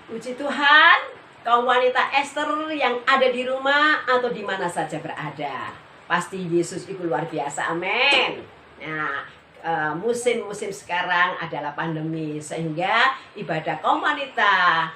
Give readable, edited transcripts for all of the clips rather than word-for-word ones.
Puji Tuhan, kaum wanita Esther yang ada di rumah atau di mana saja berada. Pasti Yesus itu luar biasa, amin. Nah, musim-musim sekarang adalah pandemi, sehingga ibadah kaum wanita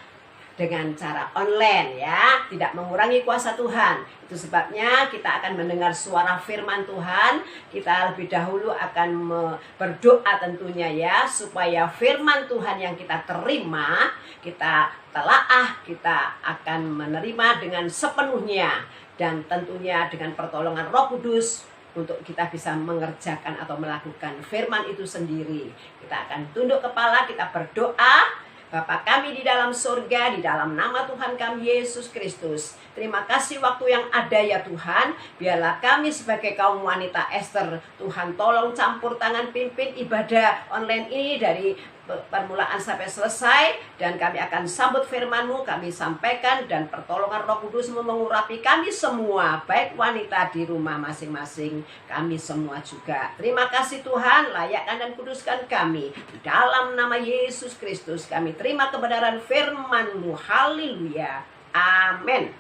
dengan cara online ya, tidak mengurangi kuasa Tuhan. Itu sebabnya kita akan mendengar suara firman Tuhan. Kita lebih dahulu akan berdoa tentunya ya, supaya firman Tuhan yang kita terima, kita telaah, kita akan menerima dengan sepenuhnya, dan tentunya dengan pertolongan Roh Kudus untuk kita bisa mengerjakan atau melakukan firman itu sendiri. Kita akan tunduk kepala, kita berdoa. Bapa kami di dalam surga, di dalam nama Tuhan kami Yesus Kristus, terima kasih waktu yang ada ya Tuhan. Biarlah kami sebagai kaum wanita Esther, Tuhan tolong campur tangan, pimpin ibadah online ini dari permulaan sampai selesai. Dan kami akan sambut firman-Mu, kami sampaikan, dan pertolongan Roh Kudus mengurapi kami semua, baik wanita di rumah masing-masing, kami semua juga. Terima kasih Tuhan, layakkan dan kuduskan kami. Di dalam nama Yesus Kristus kami terima kebenaran firman-Mu. Haleluya, amin.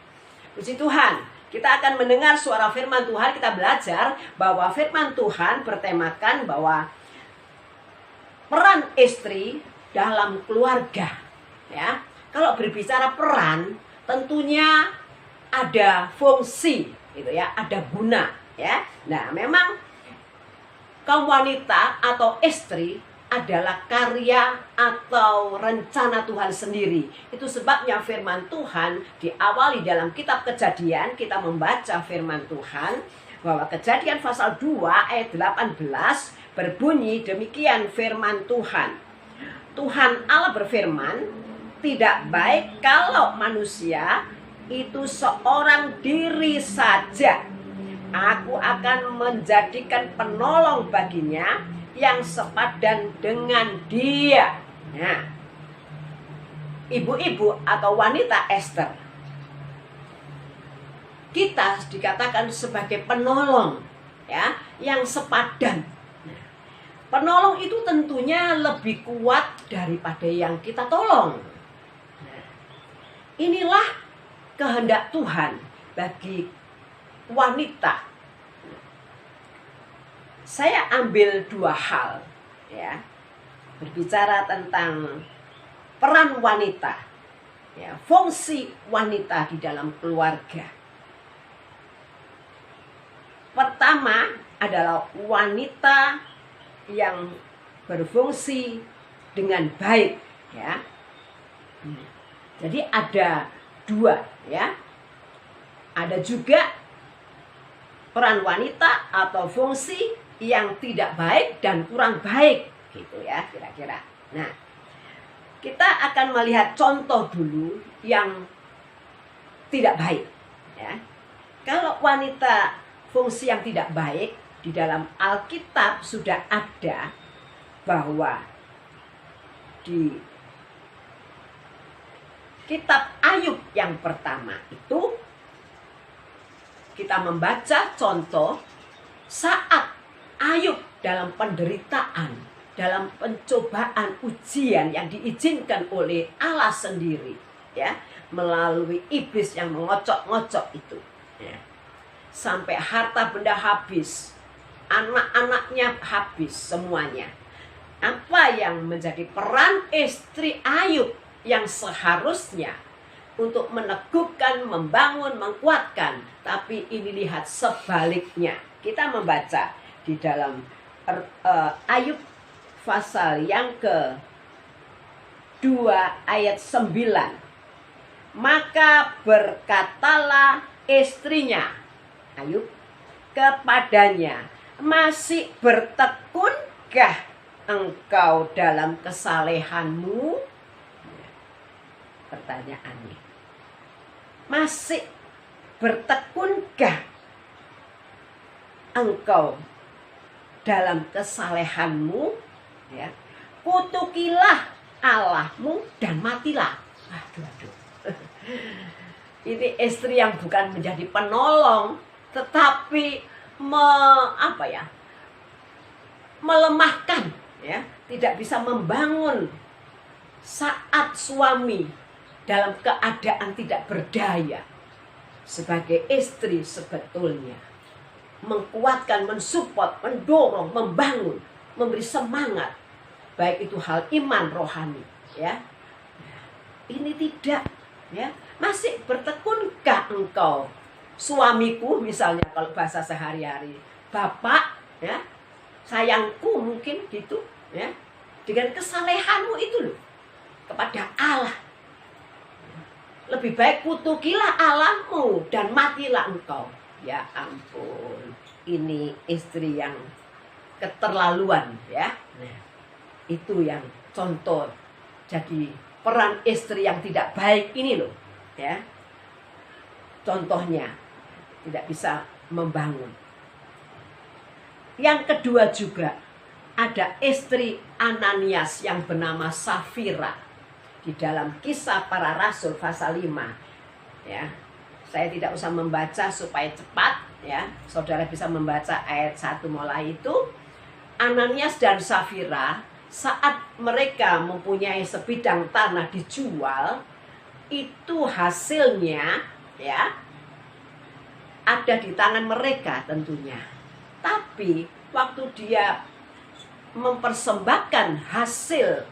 Puji Tuhan, kita akan mendengar suara firman Tuhan. Kita belajar bahwa firman Tuhan bertemakan bahwa peran istri dalam keluarga. Ya, kalau berbicara peran, tentunya ada fungsi, gitu ya, ada guna. Ya, nah memang kaum wanita atau istri adalah karya atau rencana Tuhan sendiri. Itu sebabnya firman Tuhan diawali dalam kitab Kejadian. Kita membaca firman Tuhan bahwa Kejadian pasal 2 ayat 18 berbunyi demikian firman Tuhan. Tuhan Allah berfirman, tidak baik kalau manusia itu seorang diri saja. Aku akan menjadikan penolong baginya yang sepadan dengan dia. Nah, ibu-ibu atau wanita Esther, kita dikatakan sebagai penolong ya, yang sepadan. Nah, penolong itu tentunya lebih kuat daripada yang kita tolong. Nah, inilah kehendak Tuhan bagi wanita. Saya ambil dua hal ya, berbicara tentang peran wanita ya, fungsi wanita di dalam keluarga. Pertama adalah wanita yang berfungsi dengan baik ya. Jadi ada dua ya. Ada juga peran wanita atau fungsi yang tidak baik dan kurang baik, gitu ya kira-kira. Nah, kita akan melihat contoh dulu yang tidak baik ya. Kalau wanita fungsi yang tidak baik, di dalam Alkitab sudah ada bahwa di kitab Ayub yang pertama itu kita membaca contoh saat Ayub dalam penderitaan, dalam pencobaan, ujian yang diizinkan oleh Allah sendiri ya, melalui iblis yang mengocok-ngocok itu ya. Sampai harta benda habis, anak-anaknya habis semuanya. Apa yang menjadi peran istri Ayub yang seharusnya untuk meneguhkan, membangun, menguatkan, tapi ini lihat sebaliknya. Kita membaca di dalam Ayub pasal yang ke-2 ayat 9. Maka berkatalah istrinya Ayub kepadanya, masih bertekunkah engkau dalam kesalehanmu? Pertanyaannya, masih bertekunkah engkau dalam kesalehanmu ya? Kutukilah Allahmu dan matilah. Aduh. Ini istri yang bukan menjadi penolong, tetapi melemahkan ya, tidak bisa membangun saat suami dalam keadaan tidak berdaya. Sebagai istri sebetulnya mengkuatkan, mensupport, mendorong, membangun, memberi semangat, baik itu hal iman rohani, ya. Ini tidak, ya. Masih bertekunkah engkau, suamiku misalnya, kalau bahasa sehari-hari, bapak, ya, sayangku mungkin gitu, ya, dengan kesalehanmu itu loh kepada Allah. Lebih baik kutukilah Allahmu dan matilah engkau. Ya ampun, ini istri yang keterlaluan, ya. Nah, itu yang contoh. Jadi peran istri yang tidak baik ini loh, ya. Contohnya tidak bisa membangun. Yang kedua juga ada istri Ananias yang bernama Safira di dalam Kisah Para Rasul pasal 5, ya. Saya tidak usah membaca supaya cepat, ya. Saudara bisa membaca ayat 1 mulai itu. Ananias dan Safira saat mereka mempunyai sebidang tanah dijual, itu hasilnya, ya, ada di tangan mereka tentunya. Tapi waktu dia mempersembahkan hasil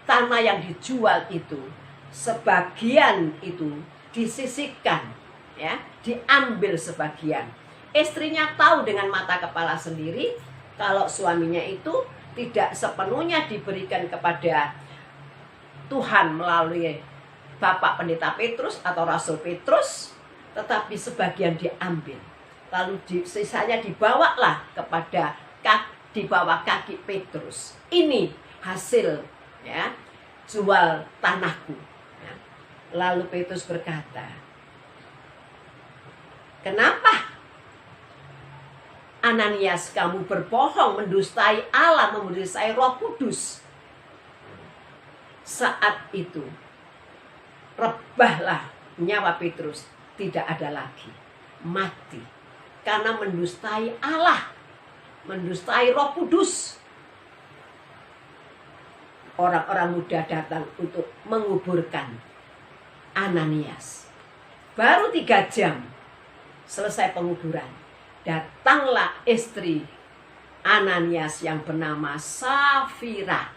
tanah yang dijual itu, sebagian itu disisihkan, ya, diambil sebagian. Istrinya tahu dengan mata kepala sendiri kalau suaminya itu tidak sepenuhnya diberikan kepada Tuhan melalui Bapak Pendeta Petrus atau Rasul Petrus, tetapi sebagian diambil. Lalu sisanya dibawalah kepada di bawah kaki Petrus. Ini hasil, ya, jual tanahku. Lalu Petrus berkata, kenapa Ananias kamu berbohong, mendustai Allah, mendustai Roh Kudus? Saat itu rebahlah nyawa Petrus, tidak ada lagi, mati karena mendustai Allah, mendustai Roh Kudus. Orang-orang muda datang untuk menguburkan Ananias. Baru 3 jam selesai penguburan, datanglah istri Ananias yang bernama Safira.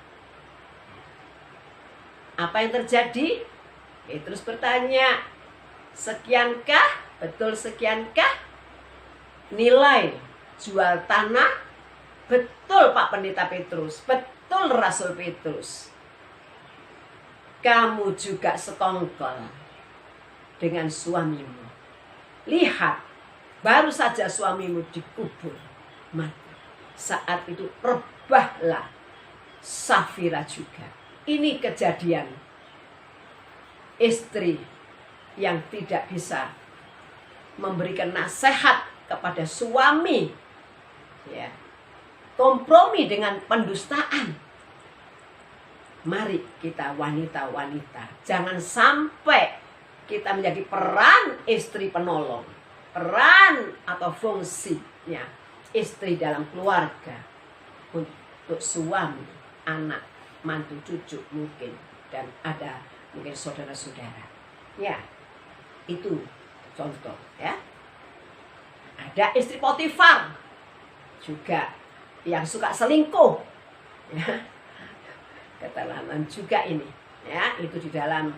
Apa yang terjadi? Petrus bertanya, sekiankah? Betul sekiankah nilai jual tanah? Betul Pak Pendeta Petrus, betul Rasul Petrus. Kamu juga sekongkol dengan suamimu. Lihat, baru saja suamimu dikubur mati. Saat itu rebahlah Safira juga. Ini kejadian istri yang tidak bisa memberikan nasihat kepada suami, ya, kompromi dengan pendustaan. Mari kita wanita-wanita, jangan sampai kita menjadi peran istri penolong, peran atau fungsinya istri dalam keluarga untuk suami, anak, mantu, cucu mungkin, dan ada mungkin saudara-saudara. Ya, itu contoh, ya. Ada istri Potifar juga yang suka selingkuh, ya. Keterangan juga ini, ya, itu di dalam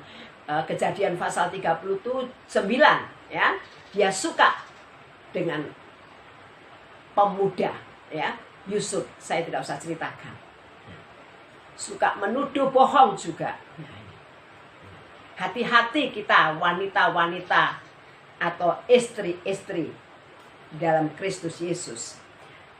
Kejadian pasal 39, ya. Dia suka dengan pemuda, ya, Yusuf, saya tidak usah ceritakan. Suka menuduh bohong juga. Hati-hati kita wanita-wanita atau istri-istri dalam Kristus Yesus.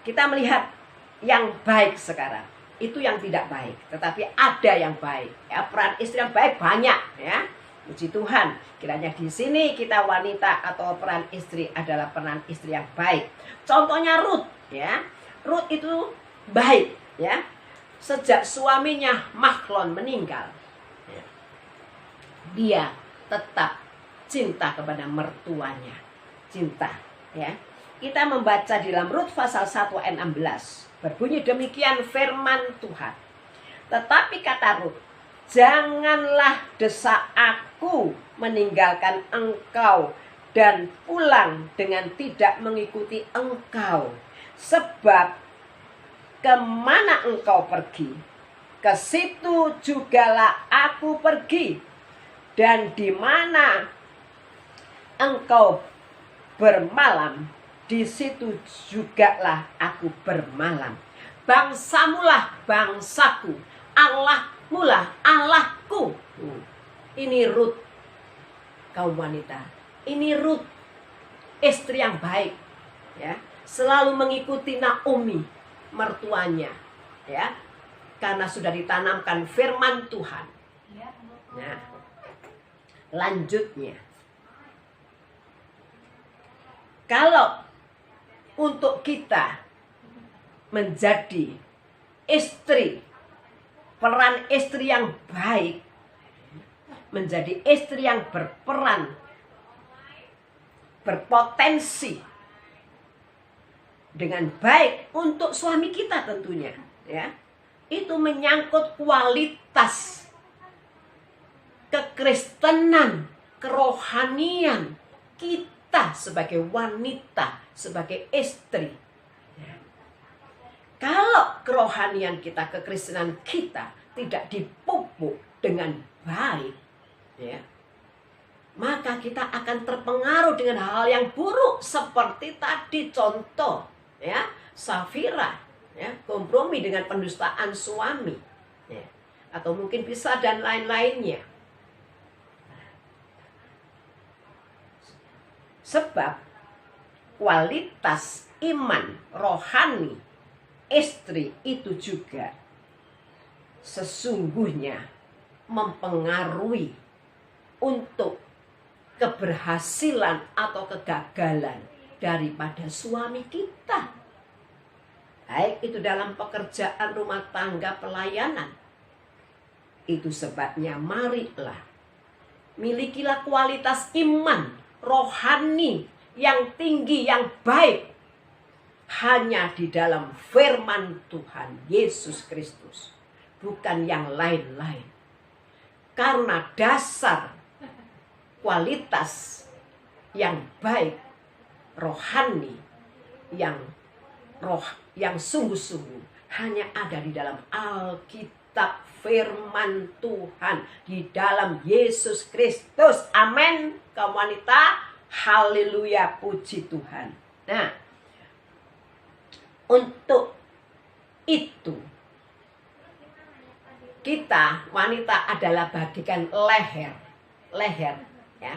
Kita melihat yang baik sekarang, itu yang tidak baik, tetapi ada yang baik, ya. Peran istri yang baik banyak, ya. Puji Tuhan, kiranya di sini kita wanita atau peran istri adalah peran istri yang baik. Contohnya Ruth, ya. Ruth itu baik, ya. Sejak suaminya Mahlon meninggal, ya, dia tetap cinta kepada mertuanya, cinta, ya. Kita membaca di dalam Rut pasal 1 ayat 16. Berbunyi demikian firman Tuhan. Tetapi kata Rut, Janganlah desak aku meninggalkan engkau dan pulang dengan tidak mengikuti engkau. Sebab kemana engkau pergi, ke situ jugalah aku pergi. Dan di mana engkau bermalam, di situ jugalah aku bermalam. Bangsamulah bangsaku, Allahmu lah Allahku. Ini Rut, kaum wanita. Ini Rut, istri yang baik, ya, selalu mengikuti Naomi, mertuanya, ya, karena sudah ditanamkan firman Tuhan. Nah, lanjutnya, kalau untuk kita menjadi istri, peran istri yang baik, menjadi istri yang berperan, berpotensi dengan baik untuk suami kita tentunya, ya, itu menyangkut kualitas kekristenan, kerohanian kita sebagai wanita, sebagai istri. Kalau kerohanian kita, kekristenan kita tidak dipupuk dengan baik, ya, maka kita akan terpengaruh dengan hal yang buruk seperti tadi contoh, ya, Safira, ya, kompromi dengan pendustaan suami, ya, atau mungkin pisah dan lain-lainnya. Sebab kualitas iman rohani istri itu juga sesungguhnya mempengaruhi untuk keberhasilan atau kegagalan daripada suami kita. Baik itu dalam pekerjaan rumah tangga, pelayanan. Itu sebabnya marilah milikilah kualitas iman rohani yang tinggi, yang baik, hanya di dalam firman Tuhan Yesus Kristus, bukan yang lain-lain. Karena dasar kualitas yang baik, rohani, yang sungguh-sungguh hanya ada di dalam Alkitab, firman Tuhan, di dalam Yesus Kristus. Amin, kaum wanita. Haleluya, puji Tuhan. Nah, untuk itu kita wanita adalah bagikan leher, ya,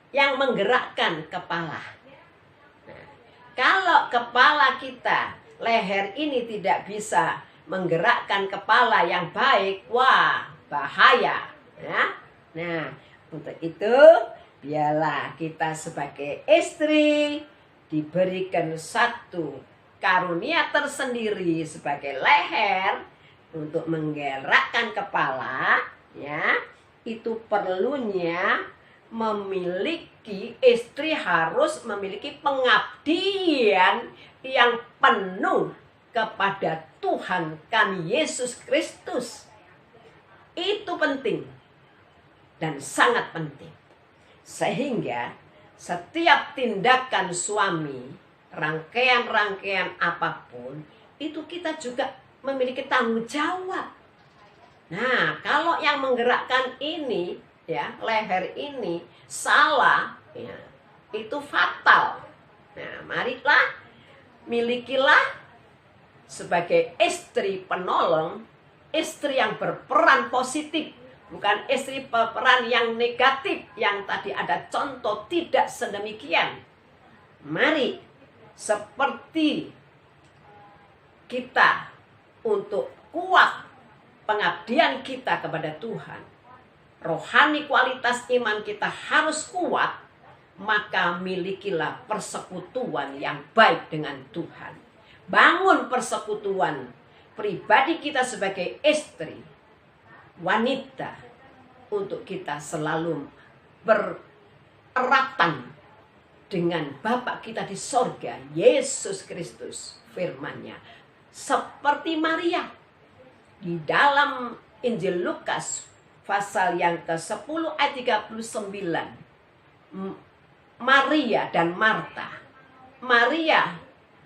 yang menggerakkan kepala. Nah, kalau kepala kita, leher ini tidak bisa menggerakkan kepala yang baik, wah, bahaya, ya. Nah, untuk itu biarlah kita sebagai istri diberikan satu karunia tersendiri sebagai leher untuk menggerakkan kepala, ya. Itu perlunya istri harus memiliki pengabdian yang penuh kepada Tuhan kami Yesus Kristus. Itu penting dan sangat penting. Sehingga setiap tindakan suami, rangkaian-rangkaian apapun, itu kita juga memiliki tanggung jawab. Nah, kalau yang menggerakkan ini, ya, leher ini salah, ya, itu fatal. Nah, marilah milikilah sebagai istri penolong, istri yang berperan positif, bukan istri berperan yang negatif, yang tadi ada contoh tidak sedemikian. Mari seperti kita untuk kuat pengabdian kita kepada Tuhan, rohani kualitas iman kita harus kuat, maka milikilah persekutuan yang baik dengan Tuhan. Bangun persekutuan pribadi kita sebagai istri, wanita, untuk kita selalu bereratan dengan Bapa kita di sorga, Yesus Kristus, firman-Nya. Seperti Maria di dalam Injil Lukas pasal yang ke-10 ayat 39. Maria dan Marta. Maria,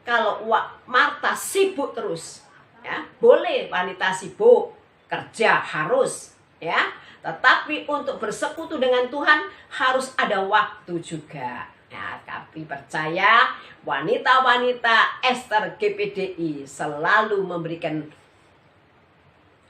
kalau Marta sibuk terus, ya, boleh wanita sibuk, kerja harus, ya. Tetapi untuk bersekutu dengan Tuhan harus ada waktu juga. Ya, tapi percaya wanita-wanita Ester GPDI selalu memberikan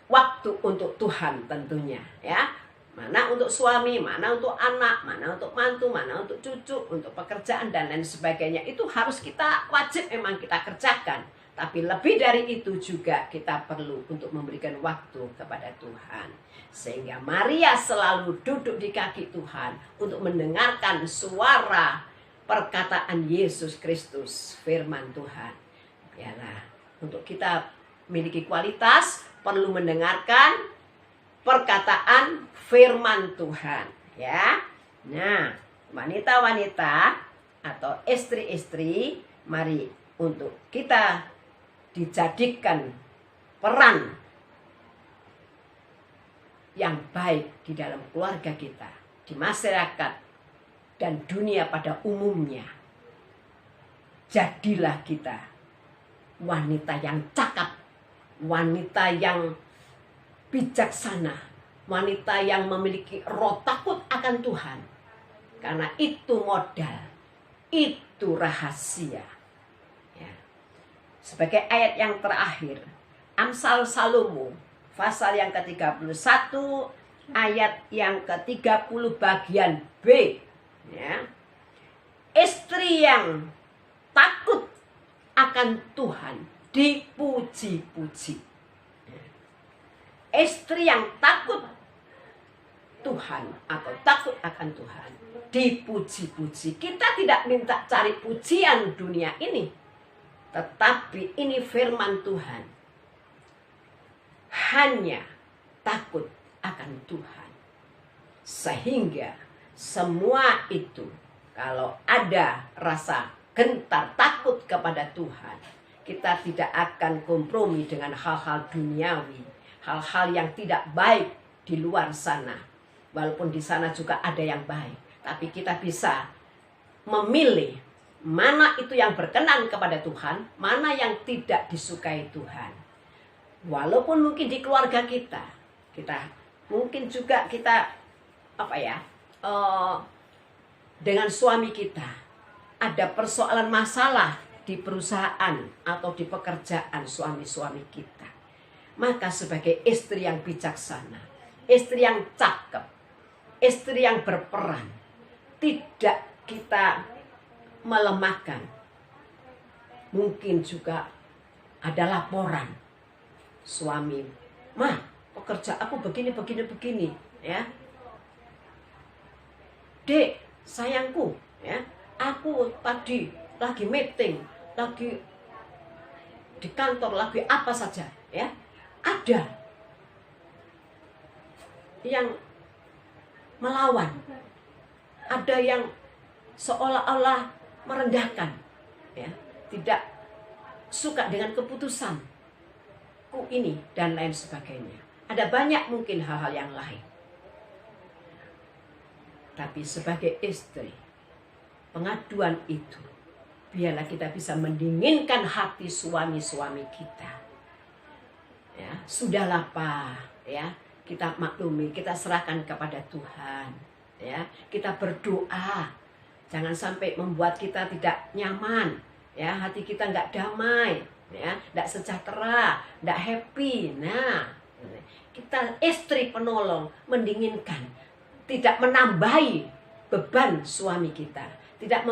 waktu untuk Tuhan tentunya, ya. Mana untuk suami, mana untuk anak, mana untuk mantu, mana untuk cucu, untuk pekerjaan dan lain sebagainya. Itu harus kita wajib memang kita kerjakan. Tapi lebih dari itu juga kita perlu untuk memberikan waktu kepada Tuhan. Sehingga Maria selalu duduk di kaki Tuhan untuk mendengarkan suara perkataan Yesus Kristus, firman Tuhan. Biarlah untuk kita memiliki kualitas perlu mendengarkan perkataan firman Tuhan, ya. Nah, wanita-wanita atau istri-istri, mari untuk kita dijadikan peran yang baik di dalam keluarga kita, di masyarakat dan dunia pada umumnya. Jadilah kita wanita yang cakap, wanita yang bijaksana, wanita yang memiliki roh takut akan Tuhan. Karena itu modal, itu rahasia. Ya. Sebagai ayat yang terakhir, Amsal Salomo, pasal yang ke-31, ayat yang ke-30 bagian B. Ya. Istri yang takut akan Tuhan dipuji-puji. Istri yang takut Tuhan atau takut akan Tuhan dipuji-puji. Kita tidak minta cari pujian dunia ini, tetapi ini firman Tuhan. Hanya takut akan Tuhan. Sehingga semua itu, kalau ada rasa gentar takut kepada Tuhan, kita tidak akan kompromi dengan hal-hal duniawi, hal-hal yang tidak baik di luar sana. Walaupun di sana juga ada yang baik, tapi kita bisa memilih mana itu yang berkenan kepada Tuhan, mana yang tidak disukai Tuhan. Walaupun mungkin di keluarga kita mungkin juga kita dengan suami kita ada persoalan masalah di perusahaan atau di pekerjaan suami-suami kita. Maka sebagai istri yang bijaksana, istri yang cakep, istri yang berperan, tidak kita melemahkan. Mungkin juga ada laporan suami, "Ma, pekerja aku begini, ya. Dek, sayangku, ya, aku tadi lagi meeting, lagi di kantor, lagi apa saja, ya. Ada yang melawan, ada yang seolah-olah merendahkan, ya, tidak suka dengan keputusanku ini dan lain sebagainya. Ada banyak mungkin hal-hal yang lain. Tapi sebagai istri, pengaduan itu biarlah kita bisa mendinginkan hati suami-suami kita. Ya, sudahlah Pak, ya, kita maklumi, kita serahkan kepada Tuhan, ya, kita berdoa, jangan sampai membuat kita tidak nyaman, ya, hati kita nggak damai, ya, nggak sejahtera, nggak happy. Nah, kita istri penolong mendinginkan, tidak menambahi beban suami kita, tidak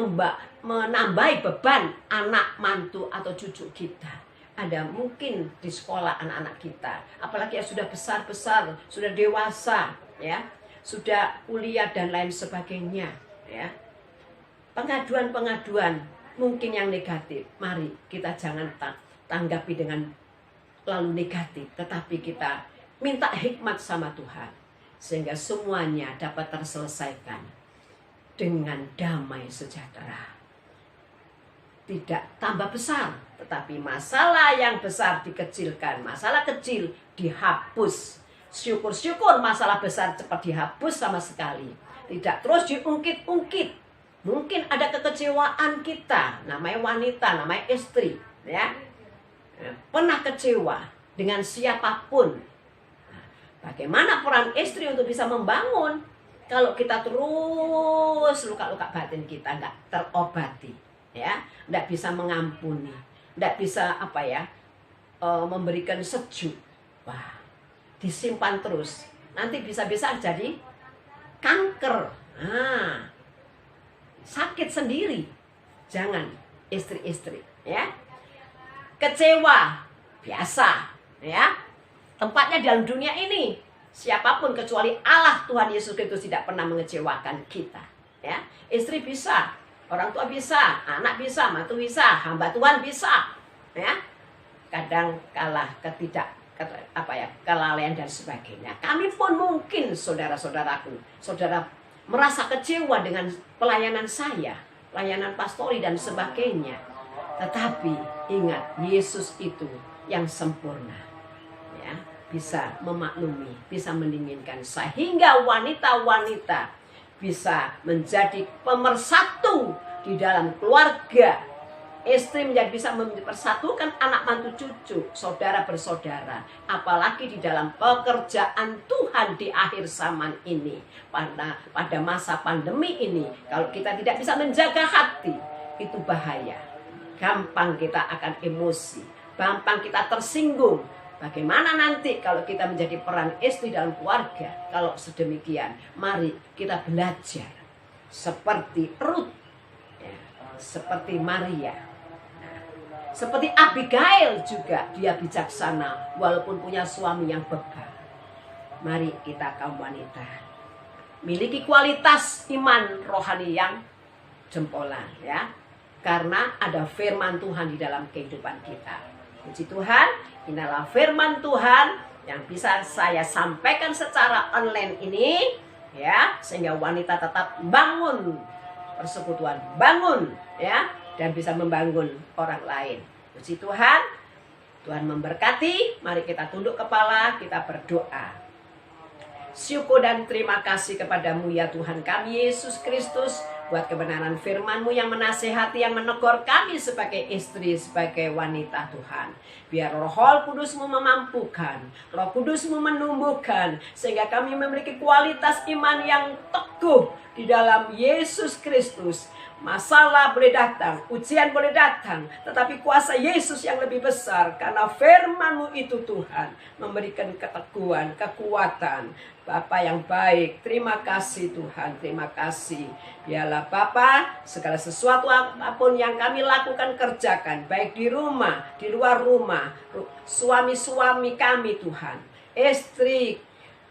menambahi beban anak, mantu atau cucu kita. Ada mungkin di sekolah anak-anak kita, apalagi yang sudah besar-besar, sudah dewasa, ya, sudah kuliah dan lain sebagainya, ya. Pengaduan-pengaduan mungkin yang negatif, mari kita jangan tanggapi dengan lalu negatif, tetapi kita minta hikmat sama Tuhan sehingga semuanya dapat terselesaikan dengan damai sejahtera. Tidak tambah besar, tetapi masalah yang besar dikecilkan, masalah kecil dihapus, Syukur-syukur masalah besar cepat dihapus sama sekali. Tidak terus diungkit-ungkit. Mungkin ada kekecewaan kita, namanya wanita, namanya istri, ya. Pernah kecewa dengan siapapun. Bagaimana peran istri untuk bisa membangun kalau kita terus luka-luka batin kita nggak terobati, ya, nggak bisa mengampuni, nggak bisa memberikan sejuk. Wah, disimpan terus, nanti bisa-bisa jadi kanker. Sakit sendiri. Jangan istri-istri, ya. Kecewa biasa, ya. Tempatnya dalam dunia ini. Siapapun kecuali Allah Tuhan Yesus Kristus tidak pernah mengecewakan kita, ya. Istri bisa, orang tua bisa, anak bisa, mantu bisa, hamba Tuhan bisa, ya. Kadang kalah kelalaian dan sebagainya. Kami pun mungkin saudara-saudaraku, saudara merasa kecewa dengan pelayanan saya, pelayanan pastori dan sebagainya. Tetapi ingat, Yesus itu yang sempurna, ya, bisa memaklumi, bisa mendinginkan, sehingga wanita-wanita bisa menjadi pemersatu di dalam keluarga. Istri bisa mempersatukan anak mantu cucu, saudara bersaudara. Apalagi di dalam pekerjaan Tuhan di akhir zaman ini. Pada masa pandemi ini, kalau kita tidak bisa menjaga hati, itu bahaya. Gampang kita akan emosi, gampang kita tersinggung. Bagaimana nanti kalau kita menjadi peran istri dalam keluarga? Kalau sedemikian, mari kita belajar seperti Ruth, ya, seperti Maria. Seperti Abigail juga, dia bijaksana walaupun punya suami yang bebal. Mari kita kaum wanita miliki kualitas iman rohani yang jempolan, ya. Karena ada firman Tuhan di dalam kehidupan kita. Puji Tuhan, inilah firman Tuhan yang bisa saya sampaikan secara online ini, ya, sehingga wanita tetap bangun persekutuan, bangun, ya, dan bisa membangun orang lain. Puji Tuhan, Tuhan memberkati. Mari kita tunduk kepala, kita berdoa. Syukur dan terima kasih kepadamu ya Tuhan kami Yesus Kristus, buat kebenaran firman-Mu yang menasehati, yang menegur kami sebagai istri, sebagai wanita Tuhan. Biar Roh Kudus-Mu memampukan, Roh Kudus-Mu menumbuhkan, sehingga kami memiliki kualitas iman yang teguh di dalam Yesus Kristus. Masalah boleh datang, ujian boleh datang, tetapi kuasa Yesus yang lebih besar. Karena firman-Mu itu Tuhan memberikan keteguhan, kekuatan. Bapa yang baik, terima kasih Tuhan, terima kasih. Biarlah Bapa, segala sesuatu apapun yang kami lakukan, kerjakan, baik di rumah, di luar rumah, suami-suami kami Tuhan, istri,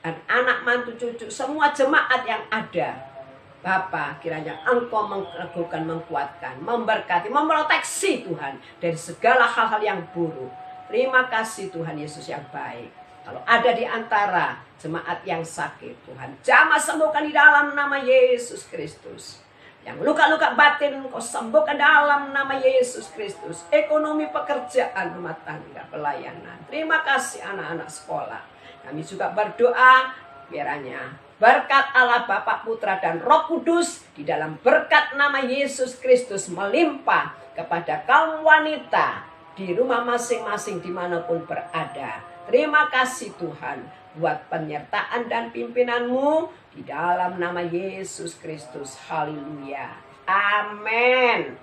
dan anak mantu cucu, semua jemaat yang ada. Bapa, kiranya Engkau menguatkan, mengkuatkan, memberkati, memproteksi Tuhan dari segala hal-hal yang buruk. Terima kasih Tuhan Yesus yang baik. Kalau ada di antara jemaat yang sakit, Tuhan jamah sembuhkan di dalam nama Yesus Kristus. Yang luka-luka batin Engkau sembuhkan dalam nama Yesus Kristus. Ekonomi, pekerjaan, rumah tangga, pelayanan. Terima kasih anak-anak sekolah. Kami juga berdoa kiranya berkat Allah Bapa, Putra, dan Roh Kudus di dalam berkat nama Yesus Kristus melimpah kepada kaum wanita di rumah masing-masing dimanapun berada. Terima kasih Tuhan buat penyertaan dan pimpinan-Mu di dalam nama Yesus Kristus. Haleluya. Amin.